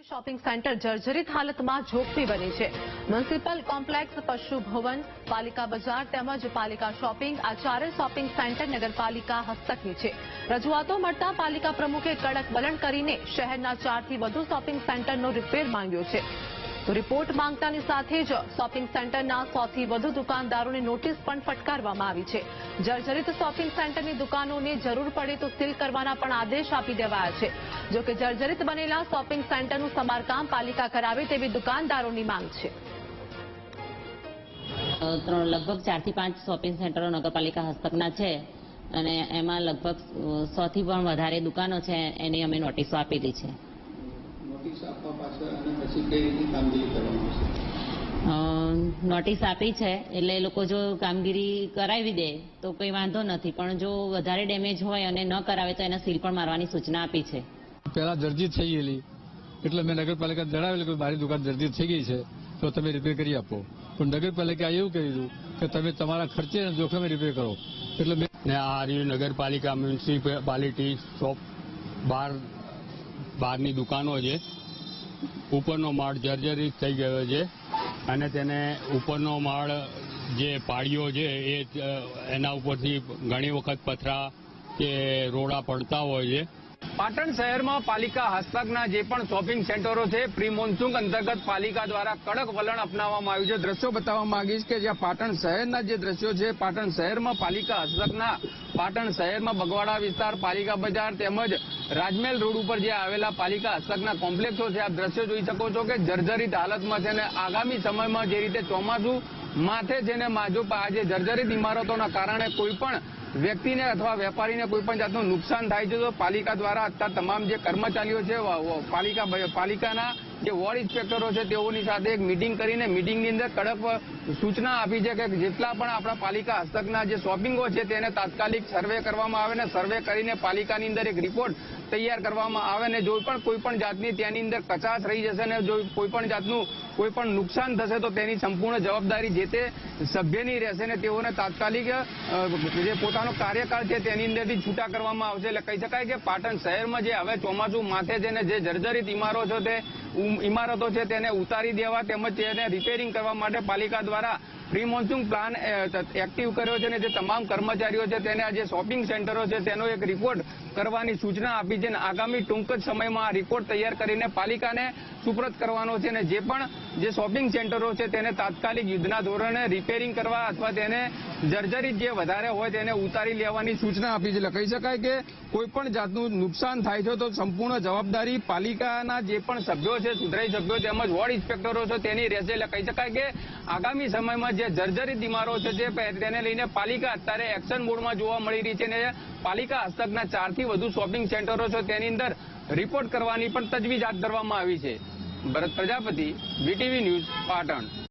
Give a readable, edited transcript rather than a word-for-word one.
Shopping centre જર્જરિત હાલતમાં જોખમી બની છે। મ્યુનિસિપલ કોમ્પ્લેક્સ, પશુ ભવન, પાલિકા બજાર તેમજ પાલિકા શોપિંગ આ ચારે શોપિંગ સેન્ટર નગરપાલિકા હસ્તકની છે। રજૂઆતો મળતા પાલિકા પ્રમુખે કડક વલણ કરીને શહેરના 4 થી વધુ શોપિંગ સેન્ટરનો રિપેર માંગ્યો છે। તો રિપોર્ટ માંગતાની સાથે જ શોપિંગ સેન્ટરના 100 થી વધુ દુકાનદારોને નોટિસ પણ ફટકારવામાં આવી છે। જર્જરિત શોપિંગ સેન્ટરની દુકાનોને જરૂર પડે તો સીલ કરવાના પણ આદેશ આપી દેવાયા છે। જો કે જર્જરિત બનેલા શોપિંગ સેન્ટરનું સમારકામ પાલિકા કરાવે તેવી દુકાનદારોની માંગ છે। લગભગ 4 થી 5 શોપિંગ સેન્ટરો નગરપાલિકા હસ્તકના છે અને એમાં લગભગ 100 થી પણ વધારે દુકાનો છે, એની અમે નોટિસો આપેલી છે। નોટિસ આપી છે એટલે એ લોકો જો કામગીરી કરાવી દે તો કંઈ વાંધો નથી, પણ જો વધારે ડેમેજ હોય અને ન કરાવે તો એને સીલ પણ મારવાની સૂચના આપી છે। પહેલા જર્જરિત થઈ ગયેલી એટલે મેં નગરપાલિકા જણાવેલું કે મારી દુકાન જર્જરિત થઈ ગઈ છે તો તમે રિપેર કરી આપો, પણ નગરપાલિકા એવું કીધું કે તમે તમારા ખર્ચે અને જોખમે રિપેર કરો। એટલે આ નગરપાલિકા મ્યુનિસિપાલિટી શોપ બહારની દુકાનો છે, ઉપરનો માળ જર્જરિત થઈ ગયો છે અને તેને ઉપરનો માળ જે પાળીઓ છે એ એના ઉપરથી ઘણી વખત પથરા કે રોડા પડતા હોય છે। પાટણ શહેરમાં પાલિકા હસ્તકના જે પણ શોપિંગ સેન્ટરો છે, પ્રી મોન્સૂન અંતર્ગત પાલિકા દ્વારા કડક વલણ અપનાવવામાં આવ્યું છે। દ્રશ્યો બતાવવા માંગીશ કે જ્યાં પાટણ શહેરના જે દ્રશ્યો છે, પાટણ શહેરમાં પાલિકા હસ્તકના પાટણ શહેરમાં બગવાડા વિસ્તાર, પાલિકા બજાર તેમજ રાજમહેલ રોડ ઉપર જે આવેલા પાલિકા હસ્તકના કોમ્પ્લેક્સો છે, આપ દ્રશ્યો જોઈ શકો છો કે જર્જરિત હાલતમાં છે અને આગામી સમયમાં જે રીતે ચોમાસું માથે છે ને માજો આજે જર્જરિત ઇમારતોના કારણે કોઈ પણ વ્યક્તિને અથવા વેપારીને કોઈ પણ જાતનું નુકસાન થાય છે તો પાલિકા દ્વારા અત્યારે તમામ જે કર્મચારીઓ છે પાલિકાના જે વોર્ડ ઇન્સ્પેક્ટરો છે તેઓની સાથે એક મિટિંગ કરીને મિટિંગની અંદર કડક સૂચના આપી છે કે જેટલા પણ આપણા પાલિકા હસ્તકના જે શોપિંગો છે તેને તાત્કાલિક સર્વે કરવામાં આવે ને સર્વે કરીને પાલિકાની અંદર એક રિપોર્ટ તૈયાર કરવામાં આવે ને જો પણ કોઈ પણ જાતની તેની અંદર કચાશ રહી જશે ને જો કોઈ પણ જાતનું કોઈ પણ નુકસાન થશે તો તેની સંપૂર્ણ જવાબદારી જે તે સભ્યની રહેશે ને તેઓને તાત્કાલિક જે પોતાનો કાર્યકાળ છે તેની અંદરથી છૂટા કરવામાં આવશે। એટલે કહી શકાય કે પાટણ શહેરમાં જે હવે ચોમાસું માથે છે ને જે જર્જરિત ઇમારતો છે તેને ઉતારી દેવા તેમજ તેને રિપેરિંગ કરવા માટે પાલિકા દ્વારા પ્રી મોન્સૂન પ્લાન એક્ટિવ કર્યો છે અને જે તમામ કર્મચારીઓ છે તેને આ જે શોપિંગ સેન્ટરો છે તેનો એક રિપોર્ટ કરવાની સૂચના આપી છે અને આગામી ટૂંક જ સમયમાં આ રિપોર્ટ તૈયાર કરીને પાલિકાને સુપ્રત કરવાનો છે અને જે પણ જે શોપિંગ સેન્ટરો છે તેને તાત્કાલિક યુદ્ધના ધોરણે રિપેરિંગ કરવા અથવા તેને જર્જરિત જે વધારે હોય તેને ઉતારી લેવાની સૂચના આપી છે। એટલે કહી શકાય કે કોઈ પણ જાતનું નુકસાન થાય છે તો સંપૂર્ણ જવાબદારી પાલિકાના જે પણ સભ્યો છે, સુધરાઈ સભ્યો તેમજ વોર્ડ ઇન્સ્પેક્ટરો છે તેની રહેશે। એટલે કહી શકાય કે આગામી સમયમાં જે જર્જરિત ઇમારતો છે તેને લઈને પાલિકા અત્યારે એક્શન મોડમાં જોવા મળી રહી છે અને પાલિકા હસ્તકના 4 થી વધુ શોપિંગ સેન્ટરો છે તેની અંદર રિપોર્ટ કરવાની પણ તજવીજ હાથ ધરવામાં આવી છે। ભરત પ્રજાપતિ, VTV ન્યૂઝ, પાટણ।